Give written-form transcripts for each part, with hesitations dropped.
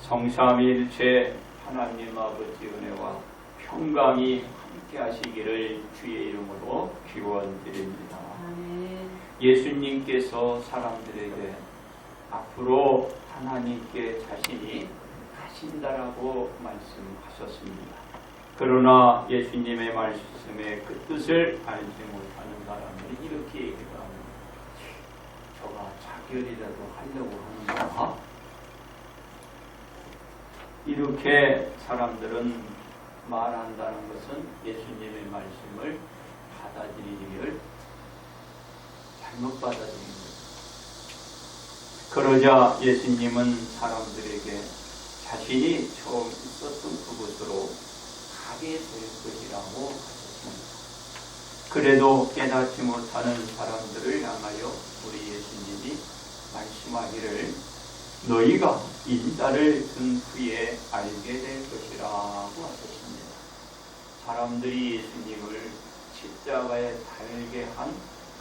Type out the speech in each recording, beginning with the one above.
성삼일체 하나님 아버지 은혜와 평강이 함께 하시기를 주의 이름으로 기원드립니다. 예수님께서 사람들에게 앞으로 하나님께 자신이 가신다라고 말씀하셨습니다. 그러나 예수님의 말씀의 그 뜻을 알지 못하는 사람들이 이렇게 얘기를 합니다. 저가 자결이라도 하려고 하는가? 이렇게 사람들은 말한다는 것은 예수님의 말씀을 받아들이기를 잘못 받아들인 거예요. 그러자 예수님은 사람들에게 자신이 처음 있었던 그곳으로 가게 될 것이라고 하셨습니다. 그래도 깨닫지 못하는 사람들을 향하여 우리 예수님이 말씀하기를 너희가 인자를 든 후에 알게 될 것이라고 하셨습니다. 사람들이 예수님을 십자가에 달게 한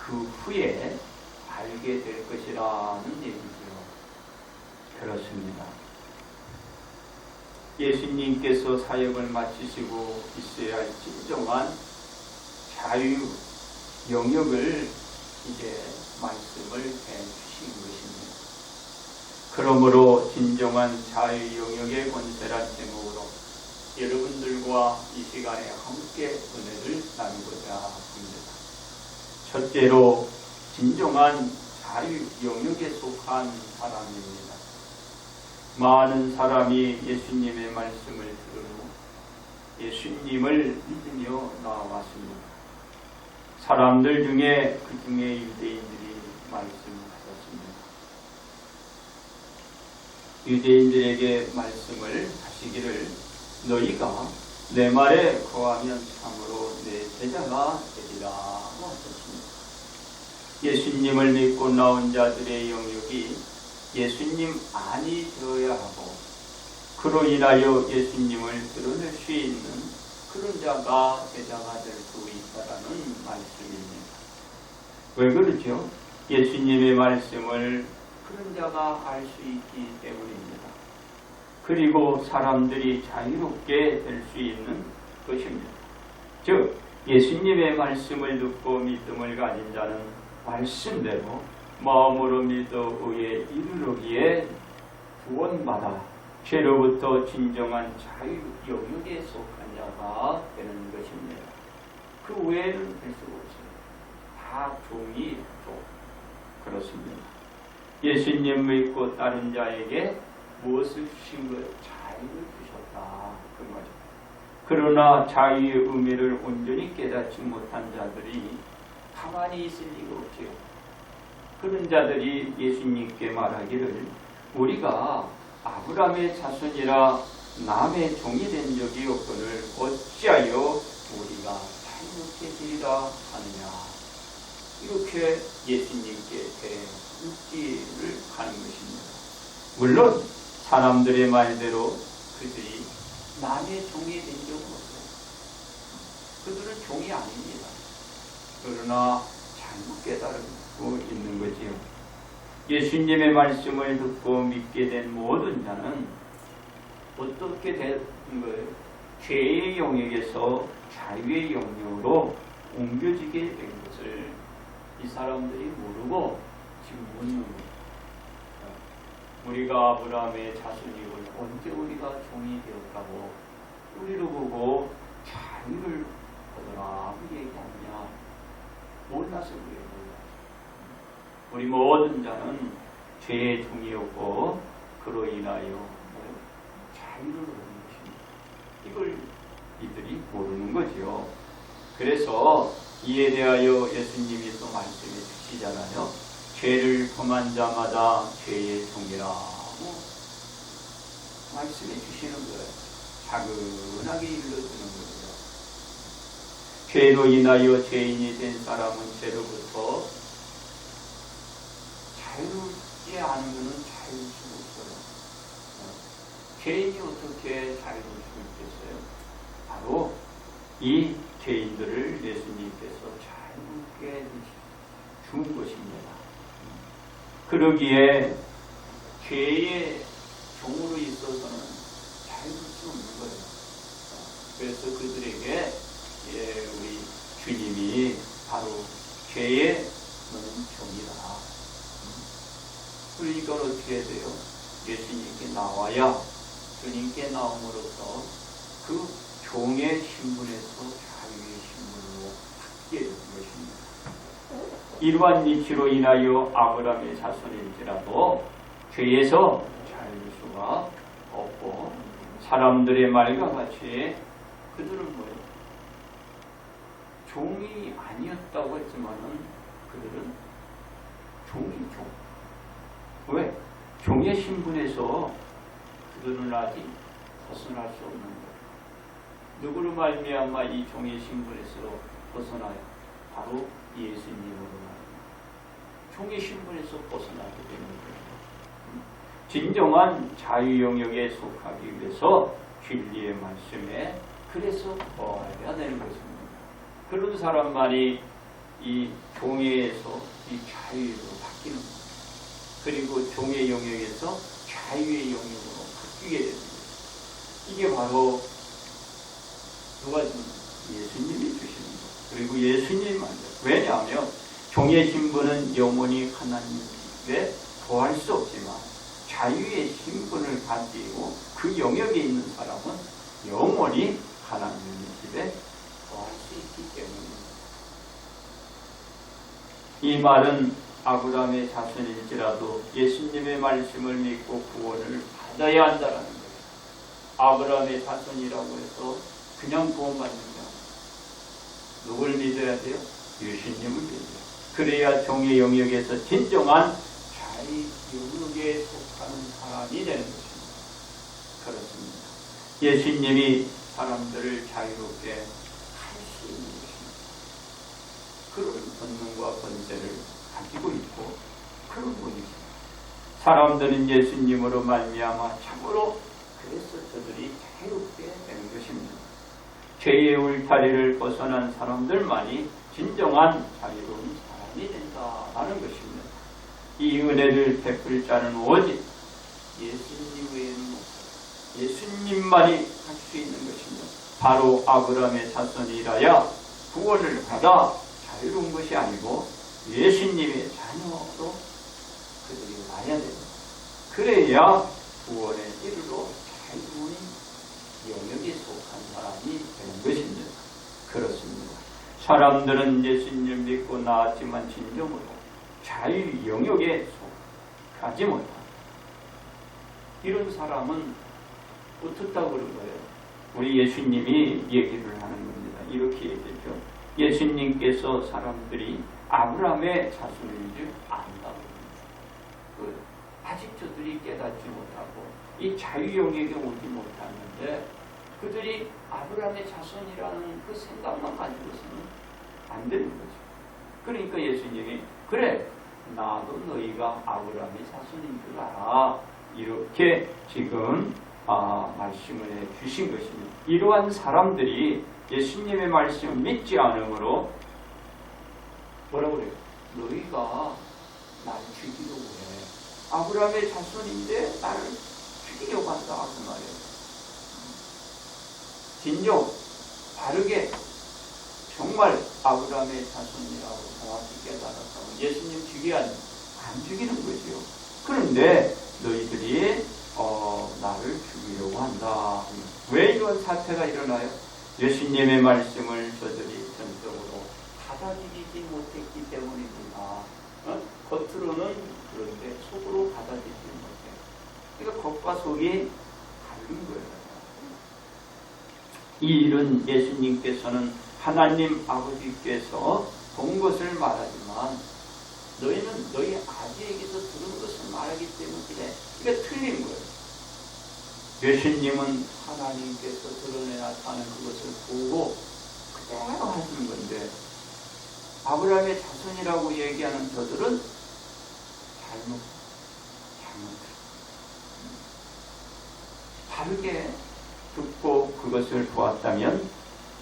그 후에 알게 될 것이라는 얘기죠. 그렇습니다. 예수님께서 사역을 마치시고 있어야 할 진정한 자유 영역을 이제 말씀을 해주신 것입니다. 그러므로 진정한 자유 영역의 권세란 제목으로 여러분들과 이 시간에 함께 은혜를 나누고자 합니다. 첫째로 진정한 자유 영역에 속한 사람입니다. 많은 사람이 예수님의 말씀을 들은 후 예수님을 믿으며 나아왔습니다. 사람들 중에 그 중에 유대인들이 말씀하셨습니다. 유대인들에게 말씀을 하시기를 너희가 내 말에 거하면 참으로 내 제자가 되리라 하셨습니다. 예수님을 믿고 나온 자들의 영역이 예수님 안이 되어야 하고 그로 인하여 예수님을 드러낼 수 있는 그런 자가 제자가 될 수 있다라는 말씀입니다. 왜 그렇죠? 예수님의 말씀을 그런 자가 알 수 있기 때문입니다. 그리고 사람들이 자유롭게 될 수 있는 것입니다. 즉 예수님의 말씀을 듣고 믿음을 가진 자는 말씀대로 마음으로 믿어 의에 이르르기에 구원받아 죄로부터 진정한 자유 영역에 속한 자가 되는 것입니다. 그 외에는 될 수가 없어요. 다 종이 또 그렇습니다. 예수님 믿고 따른 자에게 무엇을 주신 것? 자유를 주셨다. 그 말이죠. 그러나 자유의 의미를 온전히 깨닫지 못한 자들이 가만히 있을 리가 없지요. 그런 자들이 예수님께 말하기를 우리가 아브라함의 자손이라 남의 종이 된 적이 없거늘 어찌하여 우리가 자유롭게 되리라 하느냐. 이렇게 예수님께 대묻기를 하는 것입니다. 물론 사람들의 말대로 그들이 남의 종이 된 적은 없어요. 그들은 종이 아닙니다. 그러나 잘못 깨달고 있는 거지요. 예수님의 말씀을 듣고 믿게 된 모든 자는 어떻게 된 거예요? 죄의 영역에서 자유의 영역으로 옮겨지게 된 것을 이 사람들이 모르고 지금 묻는 거예요. 우리가 아브라함의 자손이고 언제 우리가 종이 되었다고 우리를 보고 자유를 얻으라고 얘기하느냐. 몰라서 그래요. 우리 모든 자는 죄의 종이었고 그로 인하여 자유를 얻는 것입니다. 이걸 이들이 모르는 거죠. 그래서 이에 대하여 예수님이 또 말씀해 주시잖아요. 죄를 범한 자마다 죄의 종이라고 말씀해 주시는 거예요. 차근하게 일러주는 거예요. 죄로 인하여 죄인이 된 사람은 죄로부터 자유롭지 않으면 자유로울 수 없어요. 죄인이 어떻게 자유로울 수 있겠어요? 바로 이 죄인들을 예수님께서 자유롭게 준 것입니다. 그러기에 죄의 종으로 있어서는 자유로울 수 없는 거예요. 그래서 그들에게 우리 주님이 바로 죄의 너는 종이다. 그러니까 어떻게 해야 돼요? 예수님께 나와야 주님께 나옴으로써 그 종의 신분에서 자유의 신분으로 바뀌게 되는 것입니다. 이러한 이치로 인하여 아브라함의 자손일지라도 죄에서 자유할 수가 없고 사람들의 말과 같이 그들은 뭐예요? 종이 아니었다고 했지만은 그들은 종이죠. 왜? 종의 신분에서 그들은 아직 벗어날 수 없는 거예요. 누구로 말미암아 이 종의 신분에서 벗어나요? 바로 예수님으로 말미암아 종의 신분에서 벗어나게 되는 거예요. 진정한 자유 영역에 속하기 위해서 진리의 말씀에 그래서 거해야 되는 것입니다. 그런 사람만이 이 종에서 이 자유로 바뀌는 거예요. 그리고 종의 영역에서 자유의 영역으로 바뀌게 됩니다. 이게 바로 누가 주는 예수님이 주시는 거예요. 그리고 예수님만. 왜냐하면 종의 신분은 영원히 하나님께 거할 수 없지만 자유의 신분을 가지고 그 영역에 있는 사람은 영원히 하나님 집에 거할 수 있기 때문입니다. 이 말은 아브라함의 자손일지라도 예수님의 말씀을 믿고 구원을 받아야 한다는 거예요. 아브라함의 자손이라고 해서 그냥 구원받는 게 아니에요. 누굴 믿어야 돼요? 예수님을 믿어요. 그래야 종의 영역에서 진정한 자유 영역에 속하는 사람이 되는 것입니다. 그렇습니다. 예수님이 사람들을 자유롭게 할 수 있는 것입니다. 그런 권능과 권세를 가지고 있고 그런 분이죠. 사람들은 예수님으로 말미암아 참으로 그래서 저들이 자유롭게 되는 것입니다. 죄의 울타리를 벗어난 사람들만이 진정한 자유로운 사람이 된다는 것입니다. 이 은혜를 베풀 자는 오직 예수님 외에는 없어요. 예수님만이 할 수 있는 것입니다. 바로 아브라함의 자손이라야 구원을 받아 자유로운 것이 아니고 예수님의 자녀로 그들이 와야 됩니다. 그래야 구원에 이르러 자유로운 영역에 속한 사람이 되는 것입니다. 그렇습니다. 사람들은 예수님을 믿고 나았지만 진정으로 자유 영역에 속하지 못한다. 이런 사람은 어떻다고 그런 거예요? 우리 예수님이 얘기를 하는 겁니다. 이렇게 얘기했죠. 예수님께서 사람들이 아브라함의 자손인 줄 안다고 합니다. 아직 저들이 깨닫지 못하고 이 자유 영역에 오지 못하는데 그들이 아브라함의 자손이라는 그 생각만 가지고서는 안 되는 거죠. 그러니까 예수님이 그래 나도 너희가 아브라함의 자손인 줄 알아. 이렇게 지금 말씀을 해주신 것입니다. 이러한 사람들이 예수님의 말씀을 믿지 않으므로 뭐라고 그래요? 너희가 나를 죽이려고 해. 아브라함의 자손인데 나를 죽이려고 한다. 그 말이에요. 진정 바르게 정말 아브라함의 자손이라고 정확히 깨달아서 예수님 죽이야 안 죽이는 거죠. 그런데 너희들이 나를 죽이려고 한다. 왜 이런 사태가 일어나요? 예수님의 말씀을 저들이 전적으로 받아들이지 못했기 때문입니다. 겉으로는 그런데 속으로 받아들이지 못해요. 그러니까 겉과 속이 다른 거예요. 이 일은 예수님께서는 하나님 아버지께서 본 것을 말하지만 너희는 너희 아비에게서 들은 것을 말하기 때문에 이게 틀린 거예요. 예수님은 하나님께서 드러내 나타나는 그것을 보고 그대로 하시는 건데 아브라함의 자손이라고 얘기하는 저들은 잘못 바르게 듣고 그것을 보았다면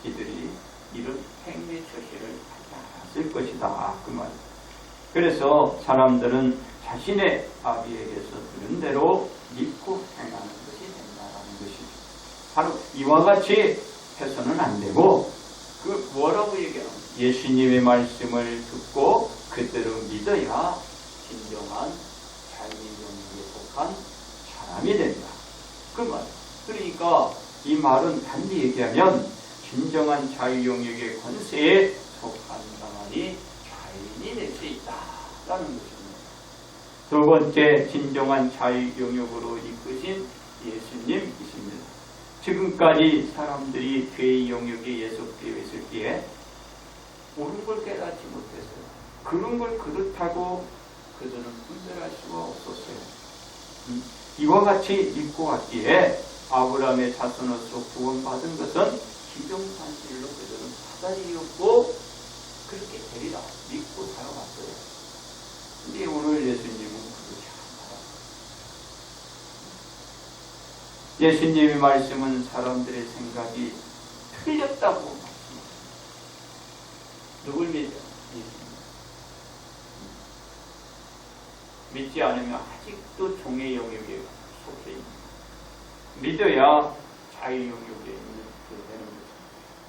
이들이 이런 행위 처시를 하지 않았을 것이다. 그 말이에요. 그래서 사람들은 자신의 아비에게서 들은 대로 믿고 행하는 것이 된다라는 것이죠. 바로 이와 같이 해서는 안 되고, 그 뭐라고 얘기하는 거예요? 예수님의 말씀을 듣고 그대로 믿어야 진정한 자유영역에 속한 사람이 된다. 그 말. 그러니까 이 말은 단지 얘기하면 진정한 자유영역의 권세에 속한 사람이 자유인이 될 수 있다라는 것입니다. 두 번째, 진정한 자유영역으로 이끄신 예수님이십니다. 지금까지 사람들이 죄의 영역에 예속되어 있을 때에 옳은 걸 깨닫지 못했어요. 그런 걸 그렇다고 그들은 분별할 수가 없었어요. 이와 같이 믿고 왔기에 아브라함의 자손으로서 구원받은 것은 기정사실로 그들은 받아들였고 그렇게 되리라 믿고 살아왔어요. 근데 오늘 예수님은 그렇지 않아요. 예수님의 말씀은 사람들의 생각이 틀렸다고 말씀합니다. 누굴 믿어요? 믿지 않으면 아직도 종의 영역에 속해 있는, 믿어야 자유 영역에 있는 그 되는 거죠.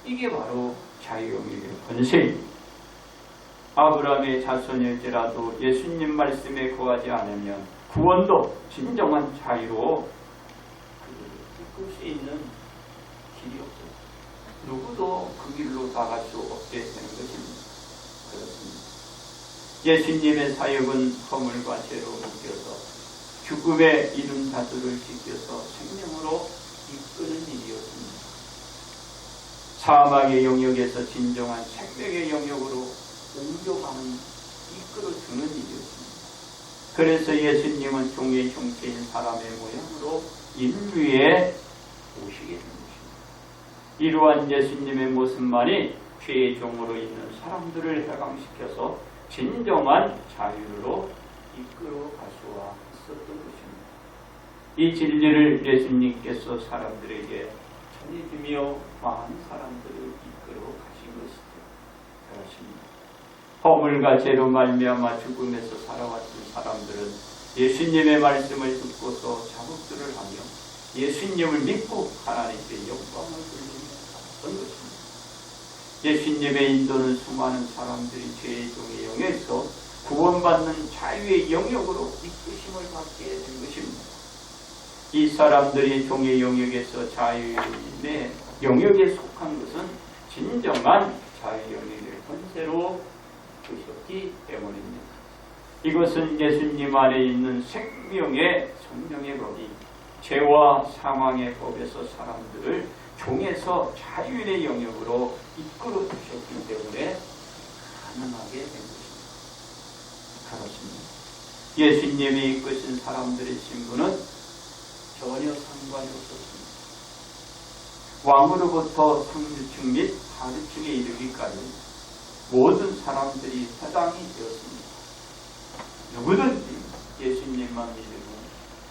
이게 바로 자유 영역의 권세입니다. 아브라함의 자손일지라도 예수님 말씀에 거하지 않으면 구원도 진정한 자유로 이끌 수 있는 길이 없어요. 누구도 그 길로 나갈 수 없게 되는 것입니다. 그렇습니다. 예수님의 사역은 허물과 죄로 묶여서 죽음에 이른 자들을 지켜서 생명으로 이끄는 일이었습니다. 사망의 영역에서 진정한 생명의 영역으로 옮겨가는, 이끌어주는 일이었습니다. 그래서 예수님은 종의 형체인 사람의 모양으로 인류에 오시게 된 것입니다. 이러한 예수님의 모습만이 죄의 종으로 있는 사람들을 해방시켜서 진정한 자유로 이끌어갈 수가 있었던 것입니다. 이 진리를 예수님께서 사람들에게 전해주며 많은 사람들을 이끌어 가신 것이죠. 그렇습니다. 허물과 죄로 말미암아 죽음에서 살아왔던 사람들은 예수님의 말씀을 듣고서 자복들을 하며 예수님을 믿고 하나님께 영광을 돌리며 살았던 것입니다. 예수님의 인도는 수많은 사람들이 죄의 종의 영역에서 구원받는 자유의 영역으로 이끄심을 받게 된 것입니다. 이 사람들이 종의 영역에서 자유의 영역에 속한 것은 진정한 자유 영역의 권세로 주셨기 때문입니다. 이것은 예수님 안에 있는 생명의 성령의 법이 죄와 사망의 법에서 사람들을 종에서 자유의 영역으로 이끌어 주셨기 때문에 가능하게 된 것입니다. 그렇습니다. 예수님이 이끄신 사람들의 신분은 전혀 상관이 없었습니다. 왕으로부터 상류층 및 하류층에 이르기까지 모든 사람들이 해당이 되었습니다. 누구든지 예수님만 믿으면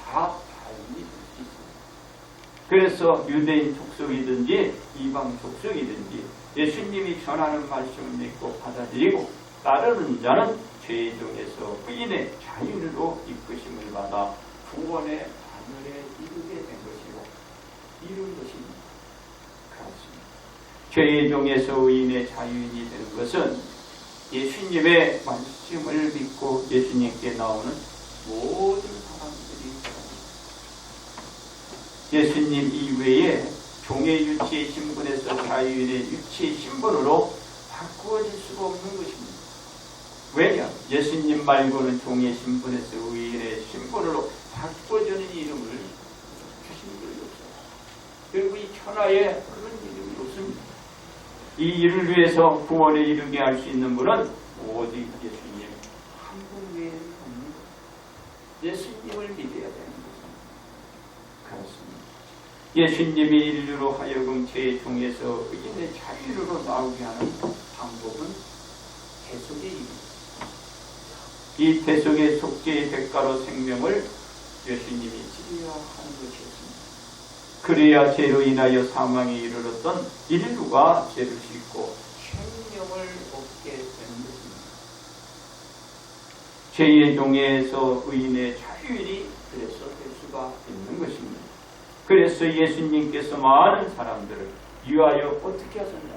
다 자유인이 될 수 있습니다. 그래서 유대인 족속이든지 이방 족속이든지 예수님이 전하는 말씀을 믿고 받아들이고 따르는 자는 죄의 종에서 의인의 자유로 이끄심을 받아 구원의 하늘에 이르게 된 것이고 이룬 것입니다. 그렇습니다. 죄의 종에서 의인의 자유인이 되는 것은 예수님의 말씀을 믿고 예수님께 나오는 모든 사람들이 예수님 이외에 종의 유치의 신분에서 자유인의 유치의 신분으로 바꾸어질 수가 없는 것입니다. 왜냐? 예수님 말고는 종의 신분에서 의인의 신분으로 바꿔주는 이름을 주신 분이 없어요. 그리고 이 천하에 그런 이름이 없습니다. 이 일을 위해서 구원에 이르게 할 수 있는 분은 오직 예수님 한 분 외에는 없는 것입니다. 예수님을 믿어야 되는 것입니다. 그렇습니다. 예수님이 인류로 하여금 죄의 종에서 의인의 자유로 나오게 하는 방법은 대속의 일입니다. 이 대속의 속죄의 대가로 생명을 예수님이 치러야 하는 것이었습니다. 그래야 죄로 인하여 사망에 이르렀던 인류가 죄를 씻고 생명을 얻게 되는 것입니다. 죄의 종에서 의인의 자유인이 그래서 될 수가 있는 것입니다. 그래서 예수님께서 많은 사람들을 위하여 어떻게 하셨냐?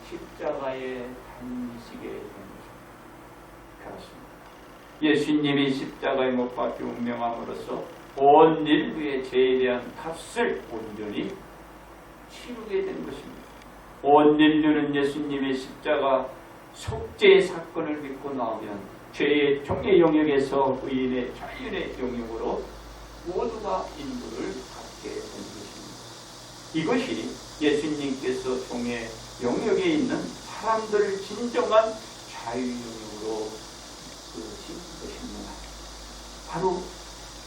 십자가에 달리시게 된 것입니다. 그렇습니다. 예수님이 십자가에 못 박혀 운명함으로써 온 인류의 죄에 대한 값을 온전히 치르게 된 것입니다. 온 인류는 예수님의 십자가 속죄의 사건을 믿고 나오면 죄의 종의 영역에서 의인의 자유의 영역으로 모두가 인도를 받게 된 것입니다. 이것이 예수님께서 종의 영역에 있는 사람들을 진정한 자유 영역으로 이끄신 것입니다. 바로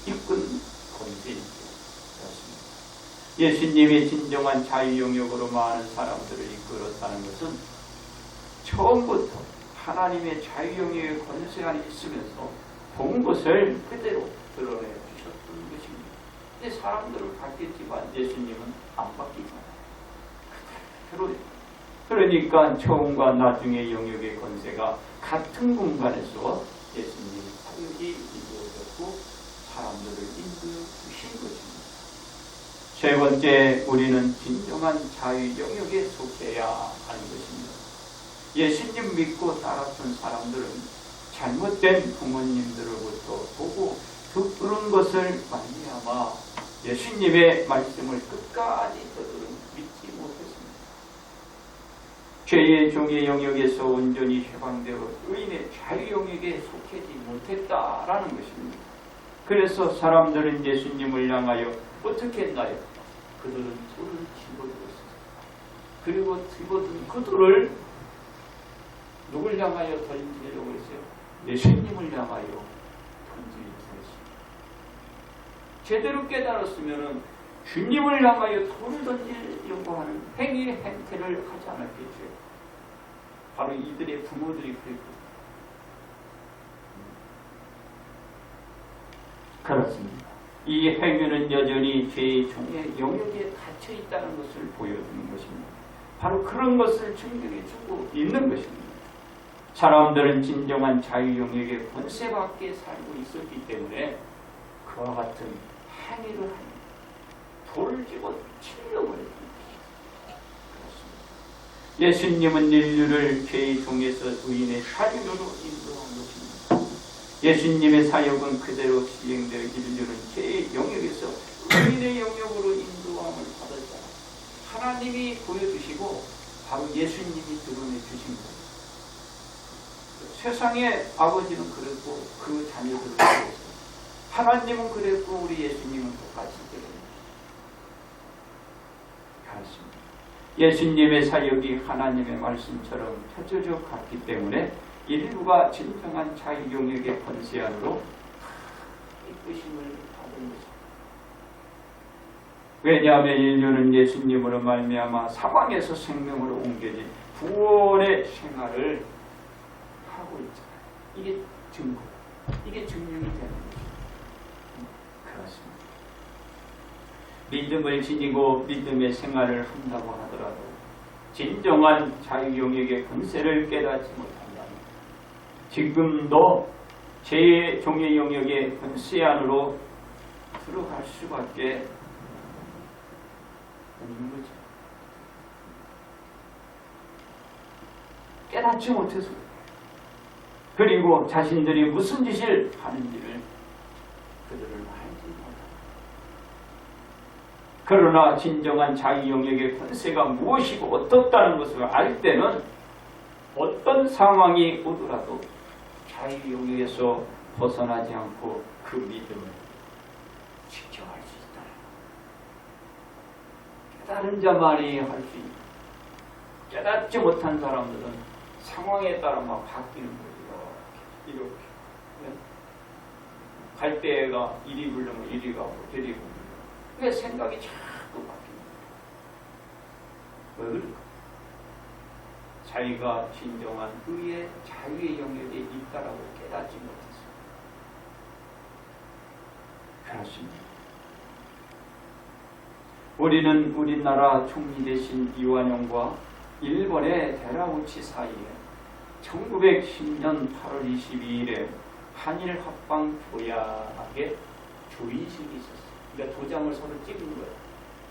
이끈 권세입니다. 예수님이 진정한 자유 영역으로 많은 사람들을 이끌었다는 것은 처음부터 하나님의 자유 영역의 권세 안에 있으면서 본 것을 그대로 드러내 주셨던 것입니다. 근데 사람들은 바뀌었지만 예수님은 안 바뀌잖아요. 그러니까 처음과 나중의 영역의 권세가 같은 공간에서 예수님의 사역이 이루어졌고 사람들을 인도해 주신 것입니다. 세 번째, 우리는 진정한 자유 영역에 속해야 하는 것입니다. 예수님 믿고 따랐던 사람들은 잘못된 부모님들로부터 보고 듣는 것을 말미암아 예수님의 말씀을 끝까지 믿지 못했습니다. 죄의 종의 영역에서 온전히 해방되어 의인의 자유 영역에 속하지 못했다라는 것입니다. 그래서 사람들은 예수님을 향하여 어떻게 했나요? 그들은 돌을 집어들었습니다. 그리고 집어든 그 돌을 누굴 향하여 던지려고 했어요? 예수님을 향하여 던지려고 했습니다. 제대로 깨달았으면 주님을 향하여 돌을 던지려고 하는 행위의 행태를 하지 않았겠죠. 바로 이들의 부모들이 그랬고 그렇습니다. 이 행위는 여전히 죄의 종의 영역에 갇혀 있다는 것을 보여주는 것입니다. 바로 그런 것을 증명해 주고 있는 것입니다. 사람들은 진정한 자유 영역의 권세 밖에 살고 있었기 때문에 그와 같은 행위를 합니다. 돌을 집어 치려고 했던 것입니다. 예수님은 인류를 죄의 종에서 의인의 자유로 인도한 것입니다. 예수님의 사역은 그대로 시행되어 인류는 죄의 영역에서 의인의 영역으로 인도함을 받았잖아요. 하나님이 보여주시고 바로 예수님이 드러내 주신 거예요. 세상의 아버지는 그랬고 그 자녀들은 그랬고 하나님은 그랬고 우리 예수님은 똑같이 그렇습니다. 예수님의 사역이 하나님의 말씀처럼 펼쳐져 갔기 때문에 인류가 진정한 자유 영역의 권세 안으로 이끄심을 받은 것입니다. 왜냐하면 인류는 예수님으로 말미암아 사망에서 생명으로 옮겨진 구원의 생활을 하고 있잖아요. 이게 증거, 이게 증명이 되는 것입니다. 그렇습니다. 믿음을 지니고 믿음의 생활을 한다고 하더라도 진정한 자유 영역의 권세를 깨닫지 못한다면 지금도 죄의 종의 영역의 권세 안으로 들어갈 수밖에 없는 거죠. 깨닫지 못해서 그리고 자신들이 무슨 짓을 하는지를 그들은 알지 못합니다. 그러나 진정한 자유 영역의 권세가 무엇이고 어떻다는 것을 알 때는 어떤 상황이 오더라도 자유 영역에서 벗어나지 않고 그 믿음을 지켜갈 수 있다. 깨달은 자만이 할 수 있다. 깨닫지 못한 사람들은 상황에 따라 막 바뀌는 거예요. 이렇게. 갈 때가 이리 불르면 이리 가고 저리 가고. 왜 생각이 자꾸 바뀝니다. 왜 그럴까? 자기가 진정한 의의 자유의 영역에 있다라고 깨닫지 못했어요. 그렇습니다. 우리는 우리나라 총리 대신 이완용과 일본의 데라우치 사이에 1910년 8월 22일에 한일 합방 도약의 조인식이 있었어요. 그러니까 도장을 서로 찍은 거예요.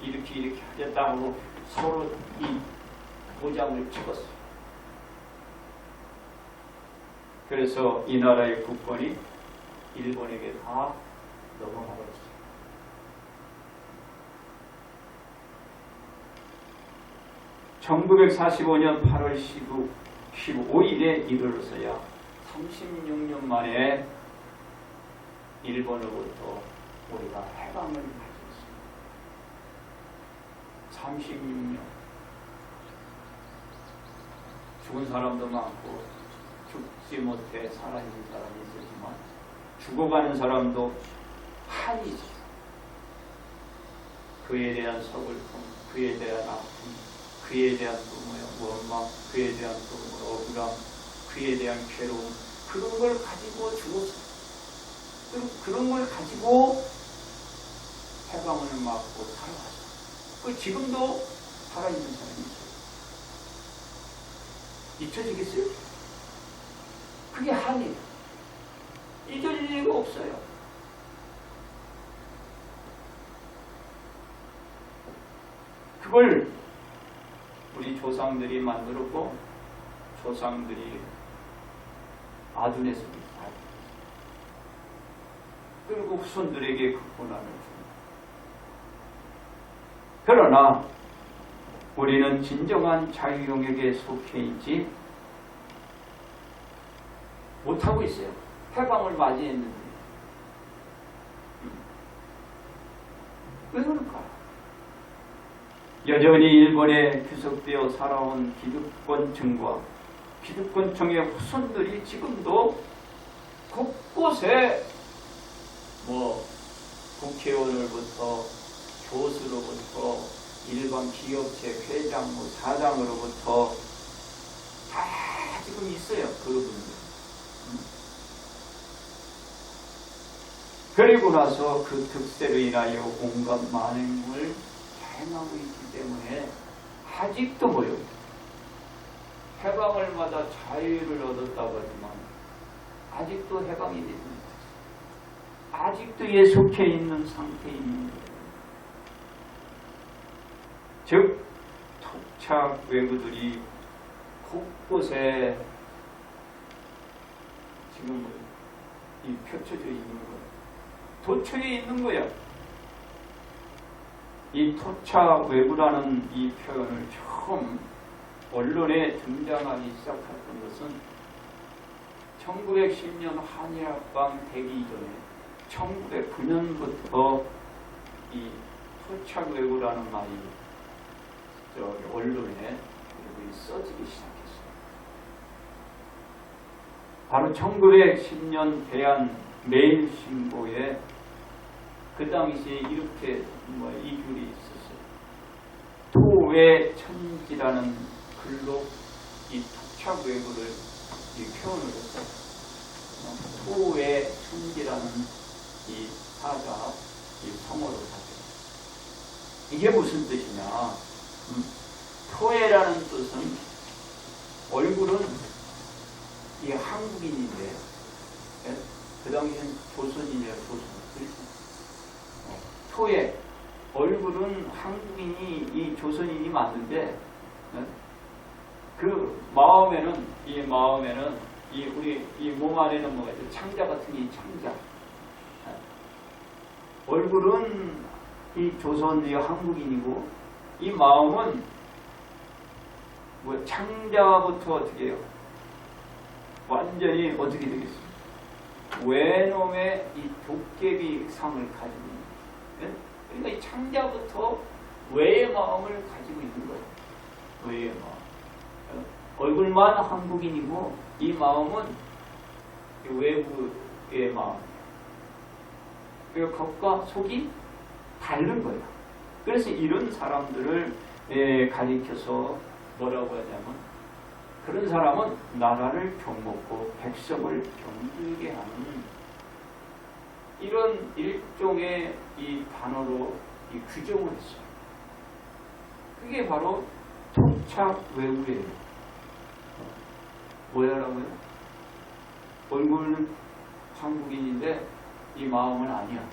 이렇게 하겠다 하고 서로 이 도장을 찍었어요. 그래서 이 나라의 국권이 일본에게 다 넘어가버렸어요. (1945년 8월 15일에 이르러서야 36년 만에 일본으로부터 우리가 해방을 가졌습니다. 36년. 죽은 사람도 많고 죽지 못해 살아있는 사람이 있었지만 죽어가는 사람도 한이지. 그에 대한 서글픔, 그에 대한 아픔, 그에 대한 또 원망, 그에 대한 또 억울함, 그에 대한 괴로움, 그런 걸 가지고 죽었어요. 그런 걸 가지고 해방을 맞고 살아갔어요. 그 지금도 살아있는 사람이 있어요. 잊혀지겠어요? 그게 한이에요. 잊어질 리가 없어요. 그걸 우리 조상들이 만들었고 조상들이 아둔했습니다. 그리고 후손들에게 그 고난을 줍니다. 그러나 우리는 진정한 자유영역에 속해 있지 못하고 있어요. 해방을 맞이했는데. 왜 그럴까? 여전히 일본에 귀속되어 살아온 기득권층과 기득권층의 후손들이 지금도 곳곳에 국회의원으로부터 교수로부터 일반 기업체 회장, 사장으로부터 다 지금 있어요. 그분들. 그리고 나서 그 득세로 인하여 온갖 만행을 행하고 있기 때문에 아직도 뭐요? 해방을 받아 자유를 얻었다고 하지만 아직도 해방이 되지 못했어요. 아직도 예 속해 있는 상태에 있는 거예요. 즉 토착 외구들이 곳곳에 지금 이 펼쳐져 있는 거예요. 도처에 있는 거야. 이 토착 외구라는 이 표현을 처음 언론에 등장하기 시작했던 것은 1910년 한일합방 되기 전에 1909년부터 이 토착 외구라는 말이 언론에 써지기 시작했어요. 바로 1910년 대한 매일신보에 그 당시에 이렇게 이 글이 있었어요. 토외천지라는 글로 이 토착 외구를 표현을 했어요. 토외천지라는 이 사자, 이 성어로 샀어요. 이게 무슨 뜻이냐? 토외라는 뜻은 얼굴은 이 한국인인데, 그 당시엔 조선인이에요, 조선. 토에 얼굴은 한국인이 이 조선인이 맞는데 그 마음에는 이 우리 이 몸 안에는 뭐가 있어요? 창자 같은 이 창자. 얼굴은 이 조선이 한국인이고 이 마음은 뭐 창자부터 어떻게 해요? 완전히 어떻게 되겠어요? 외놈의 이 도깨비 상을 가지고 있는 거예요. 그러니까 이 창자부터 외의 마음을 가지고 있는 거예요. 외의 마음. 얼굴만 한국인이고 이 마음은 외국의 마음. 그러니까 겉과 속이 다른 거예요. 그래서 이런 사람들을 가리켜서 뭐라고 하냐면 그런 사람은 나라를 경먹고 백성을 병들게 하는 이런 일종의 이 단어로 이 규정을 했어요. 그게 바로 토착 외우예요. 뭐라고요? 얼굴 한국인인데 이 마음은 아니야.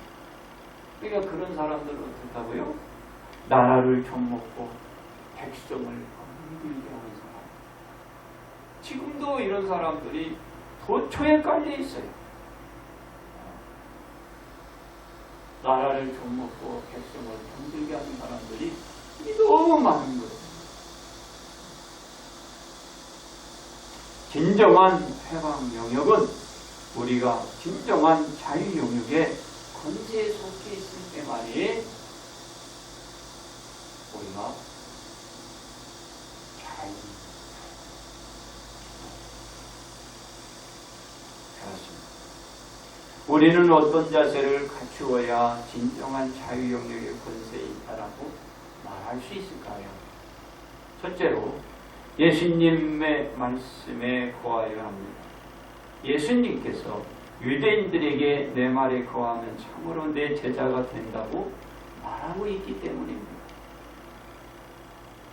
그러니까 그런 사람들은 어떻다고요? 나라를 좀먹고 백성을 건들게 하는 사람. 지금도 이런 사람들이 도처에 깔려 있어요. 나라를 좀먹고 백성을 건들게 하는 사람들이 너무 많은 거예요. 진정한 해방 영역은 우리가 진정한 자유 영역의 권세에 속해 있을 때만이 우리가 자유. 그렇습니다. 우리는 어떤 자세를 갖추어야 진정한 자유 영역의 권세에 있다라고 말할 수 있을까요? 첫째로 예수님의 말씀에 거하여야 합니다. 예수님께서 유대인들에게 내 말에 거하면 참으로 내 제자가 된다고 말하고 있기 때문입니다.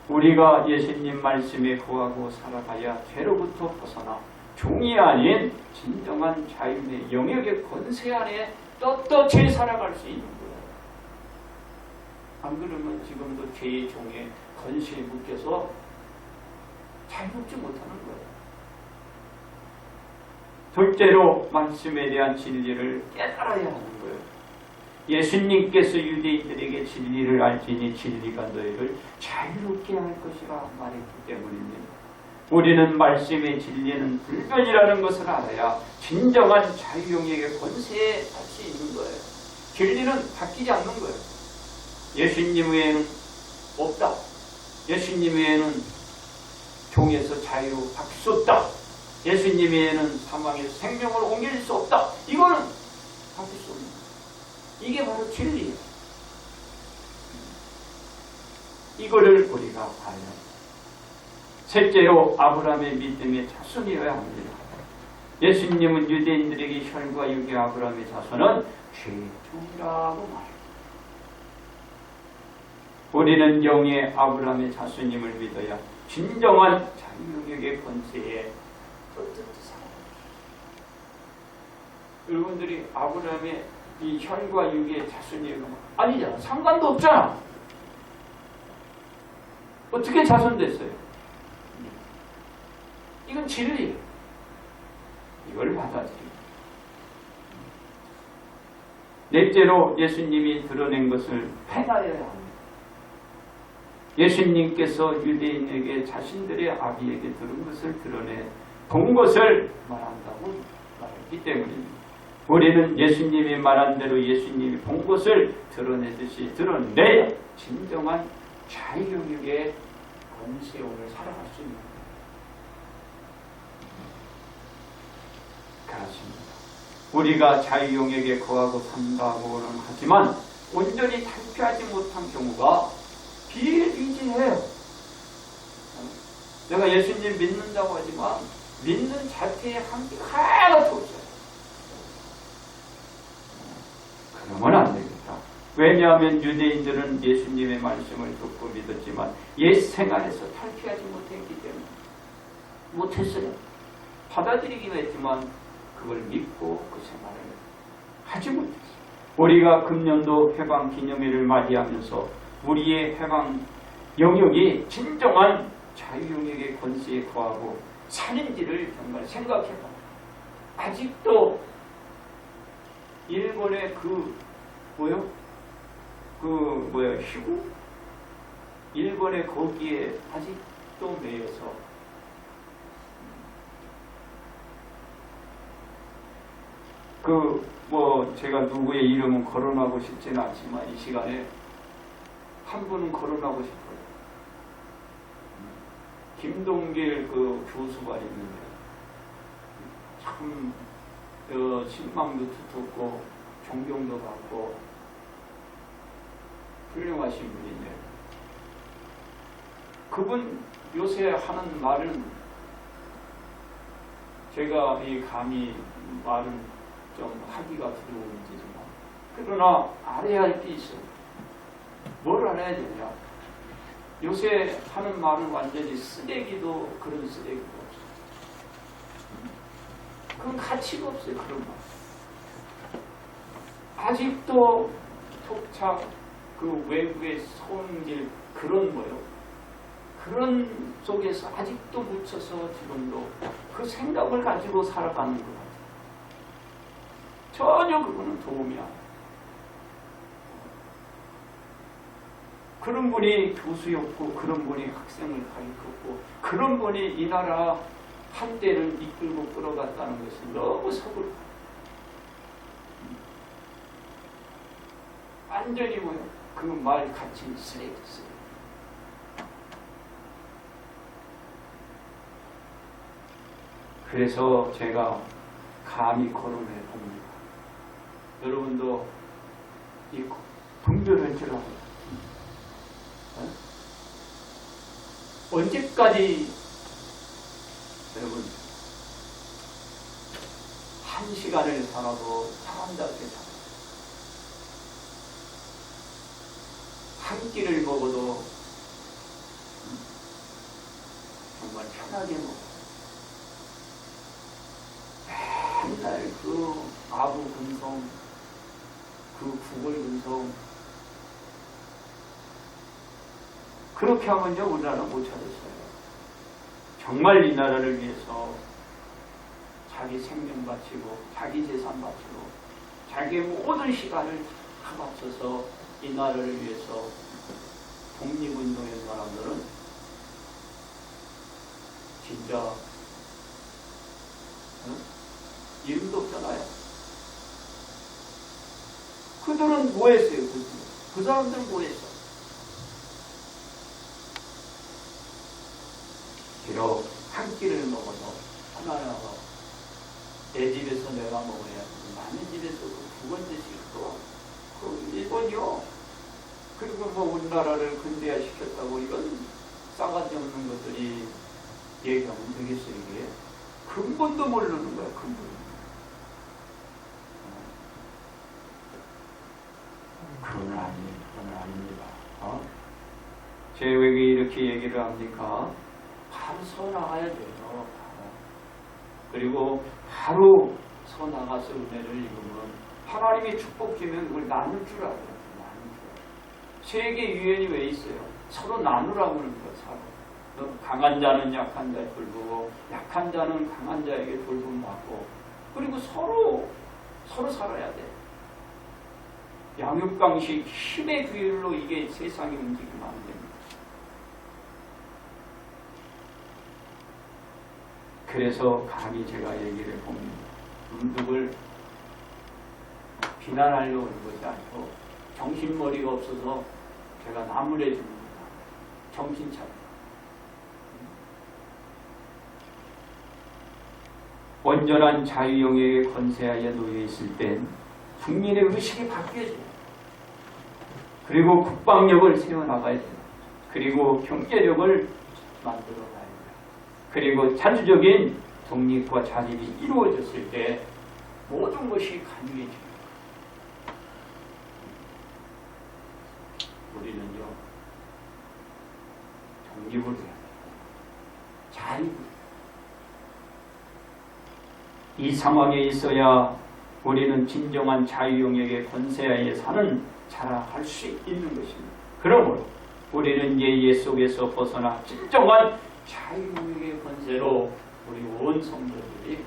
우리가 예수님 말씀에 거하고 살아가야 죄로부터 벗어나 종이 아닌 진정한 자유의 영역의 권세 안에 떳떳이 살아갈 수 있는 거예요. 안 그러면 지금도 죄의 종의 권세에 묶여서 자유롭지 못하는 거예요. 둘째로 말씀에 대한 진리를 깨달아야 하는 거예요. 예수님께서 유대인들에게 진리를 알지니 진리가 너희를 자유롭게 할 것이라 말했기 때문입니다. 우리는 말씀의 진리는 불변이라는 것을 알아야 진정한 자유 영역의 권세에 갈 수 있는 거예요. 진리는 바뀌지 않는 거예요. 예수님 외에는 없다. 예수님 외에는 종에서 자유로 바뀔 수 없다. 예수님 외에는 사망에서 생명을 옮길 수 없다. 이거는 바뀔 수 없는 거예요. 이게 바로 진리예요. 이거를 우리가 봐야 합니다. 셋째로 아브라함의 믿음의 자손이어야 합니다. 예수님은 유대인들에게 혈과 육의 아브라함의 자손은 죄종이라고 말합니다. 우리는 영의 아브라함의 자손임을 믿어야 진정한 자유영역의 권세에 떳떳히 살아갑니다. 여러분들이 아브라함의 이 혈과 육의 자손이면 아니잖아. 상관도 없잖아. 어떻게 자손 됐어요? 이건 진리. 이걸 받아들입니다. 넷째로 예수님이 드러낸 것을 행하여야 합니다. 예수님께서 유대인에게 자신들의 아비에게 들은 것을 드러내 본 것을 말한다고 말했기 때문입니다. 우리는 예수님이 말한 대로 예수님이 본 것을 드러내듯이 드러내야 진정한 자유영역의 권세원을 살아갈 수 있는 거예요. 그렇습니다. 우리가 자유영역에 거하고 산다고는 하지만 온전히 탈피하지 못한 경우가 비일비재해요. 내가 예수님 믿는다고 하지만 믿는 자체에 한계가 하나도 없어요. 그러면 안 되겠다. 왜냐하면 유대인들은 예수님의 말씀을 듣고 믿었지만 옛 생활에서 탈피하지 못했기 때문에 못했어요. 받아들이기는 했지만 그걸 믿고 그 생활을 하지 못했어요. 우리가 금년도 해방 기념일을 맞이하면서 우리의 해방 영역이 진정한 자유영역의 권세에 거하고 사는지를 정말 생각해봐. 아직도 일본의 희구? 일본의 거기에 아직도 매여서 제가 누구의 이름은 거론하고 싶지는 않지만 이 시간에 한 분은 거론하고 싶어요. 김동길 그 교수가 있는데 참 신망도 두텁고 존경도 받고 훌륭하신 분인데 그분 요새 하는 말은 제가 이 감히 말은 좀 하기가 두려운지지만 그러나 알아야 할 게 있어요. 뭘 알아야 되냐? 요새 하는 말은 완전히 쓰레기도 그런 쓰레기도 없어요. 그건 가치가 없어요. 그런 말. 아직도 토착 그 외부의 성질 그런 뭐요? 그런 속에서 아직도 묻혀서 지금도 그 생각을 가지고 살아가는 것 같아요. 전혀 그거는 도움이 안 돼요. 그런 분이 교수였고 그런 분이 학생을 가르쳤고 그런 분이 이 나라 한때를 이끌고 끌어갔다는 것은 너무 서글퍼요. 완전히 뭐요? 그 말 가치는 쓰레기. 그래서 제가 감히 거론해 봅니다. 여러분도 이 분별할 줄 알아요. 언제까지 여러분 한 시간을 살아도 사람답게 살아요. 한 끼를 먹어도 정말 편하게 먹어요. 맨날 그 아부 근성, 그 구걸 근성 그렇게 하면요 우리나라 못 찾았어요. 정말 이 나라를 위해서 자기 생명 바치고 자기 재산 바치고 자기의 모든 시간을 다 바쳐서 이 나라를 위해서 독립운동의 사람들은 진짜 이름도 없잖아요. 그들은 뭐 했어요? 그 사람들은 뭐 했어? 비록 한 끼를 먹어도 하나하나 내 집에서 내가 먹어야 남의 집에서 두 번째씩 그 일본이요. 그리고 뭐 우리나라를 근대화시켰다고 이런 싸가지 없는 것들이 얘기하면 되겠어요. 이게 근본도 모르는 거야. 근본. 그건 아닙니다. 제가 왜 이렇게 얘기를 합니까? 바로 서 나가야 돼요. 그리고 바로 서 나가서 은혜를 입으면 하나님의 축복 주면 그걸 나눌 줄 알아요. 세계 유엔이 왜 있어요? 서로 나누라고 하는 거예요. 서로. 강한 자는 약한 자에 돌보고 약한 자는 강한 자에게 돌봄받고 그리고 서로 살아야 돼. 양육강식 힘의 규율로 이게 세상이 움직이면 안 됩니다. 그래서 감히 제가 얘기를 봅니다. 누굴 비난하려고 하는 것이 아니고 정신머리가 없어서 제가 나무래 줍니다. 정신 차려. 온전한 자유영역에 건세하여 놓여 있을 땐 국민의 의식이 바뀌어져요. 그리고 국방력을 세워나가야 돼요. 그리고 경제력을 만들어가야 돼요. 그리고 자주적인 독립과 자립이 이루어졌을 때 모든 것이 가능해집니다. 우리는요, 독립을 해야 돼요. 자립을 해야 돼요. 이 상황에 있어야 우리는 진정한 자유영역의 권세하에 사는 자라할 수 있는 것입니다. 그러므로 우리는 예예 속에서 벗어나 진정한 자유영역의 권세로 우리 온 성도들이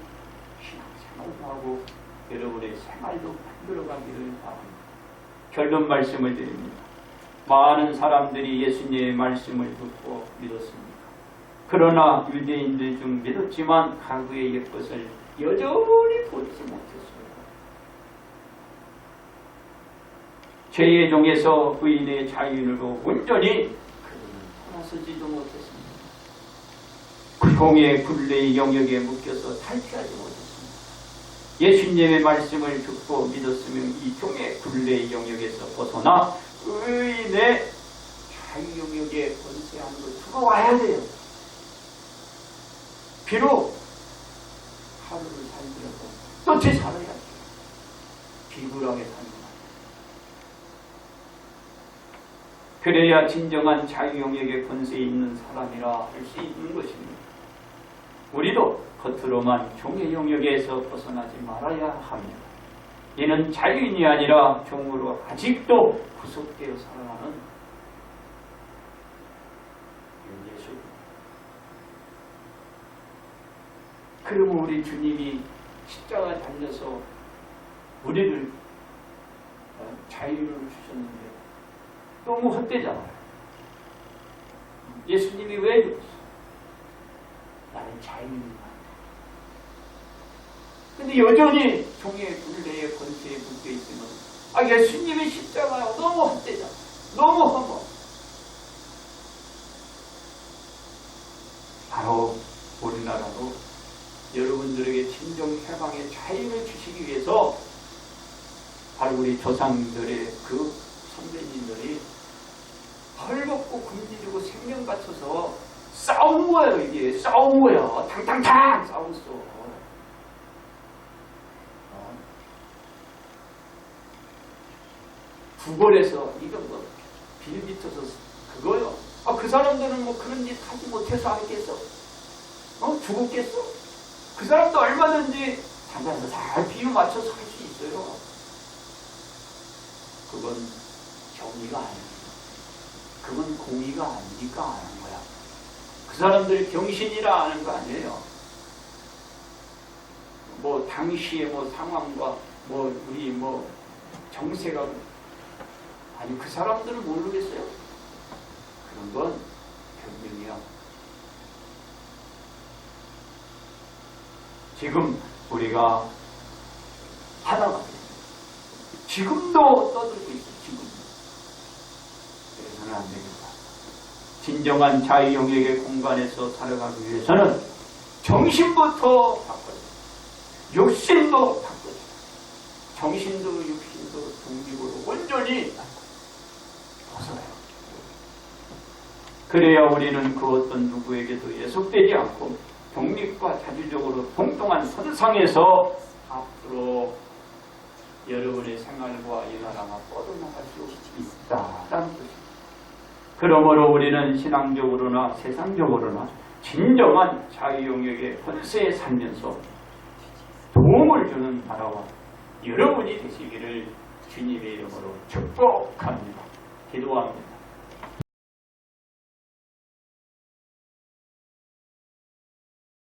신앙생활도 하고 여러분의 생활도 만들어가기를 바랍니다. 결론 말씀을 드립니다. 많은 사람들이 예수님의 말씀을 듣고 믿었습니다. 그러나 유대인들 중 믿었지만 가구의 옛것을 여전히 버리지 못했습니다. 죄의 종에서 의인의 자유로 온전히 그들은 돌아서지도 못했습니다. 종의 굴레의 영역에 묶여서 탈피하지 못했습니다. 예수님의 말씀을 듣고 믿었으면 이 종의 굴레의 영역에서 벗어나 의인의 자유 영역에 권세함으로 들어와야 돼요. 비록 하루를 살더라도 또 되살아야 돼요. 비굴하게 사는 것. 그래야 진정한 자유영역의 권세에 있는 사람이라 할 수 있는 것입니다. 우리도 겉으로만 종의 영역에서 벗어나지 말아야 합니다. 이는 자유인이 아니라 종으로 아직도 구속되어 살아가는 예수. 그러면 우리 주님이 십자가 달려서 우리를 자유를 주셨는데 너무 헛되잖아요. 예수님이 왜 그랬어? 나는 자유인이다. 근데 여전히 종의 굴레에 권세에 묶여 있으면 예수님의 십자가가 너무 헛되잖아. 너무 험어. 바로 우리나라도 여러분들에게 진정 해방의 자유를 주시기 위해서 바로 우리 조상들의 그 선배님들이 헐벗고 굶주리고 생명 바쳐서 싸운 거예요. 이게 싸운 거야. 탕탕탕 싸웠어. 구걸해서 이건 뭐 빌비쳐서 그거요. 그 사람들은 뭐 그런 짓 하지 못해서 하겠어? 죽었겠어? 그 사람도 얼마든지 장단에서 잘 비유 맞춰서 할 수 있어요. 그건 정의가 아닙니다. 그건 공의가 아니니까 하는 거야. 그 사람들이 병신이라 하는 거 아니에요. 뭐 당시의 뭐 상황과 뭐 우리 뭐 정세가 아니 그 사람들은 모르겠어요. 그런 건 변명이야. 지금 우리가 하나가 지금도 떠들고 있어. 지금. 그래서는 안 됩니다. 진정한 자유 영역의 공간에서 살아가기 위해서는 정신부터 바꿔야 돼. 육신도 바꿔야 돼. 정신도 육신도 독립으로 온전히 벗어요. 그래야 우리는 그 어떤 누구에게도 예속되지 않고 독립과 자주적으로 동등한 선상에서 앞으로 여러분의 생활과 이 나라가 뻗어나갈 수 있다라는 뜻입니다. 그러므로 우리는 신앙적으로나 세상적으로나 진정한 자유 영역의 권세에 살면서 도움을 주는 나라와 여러분이 되시기를 주님의 이름으로 축복합니다. 기도합니다.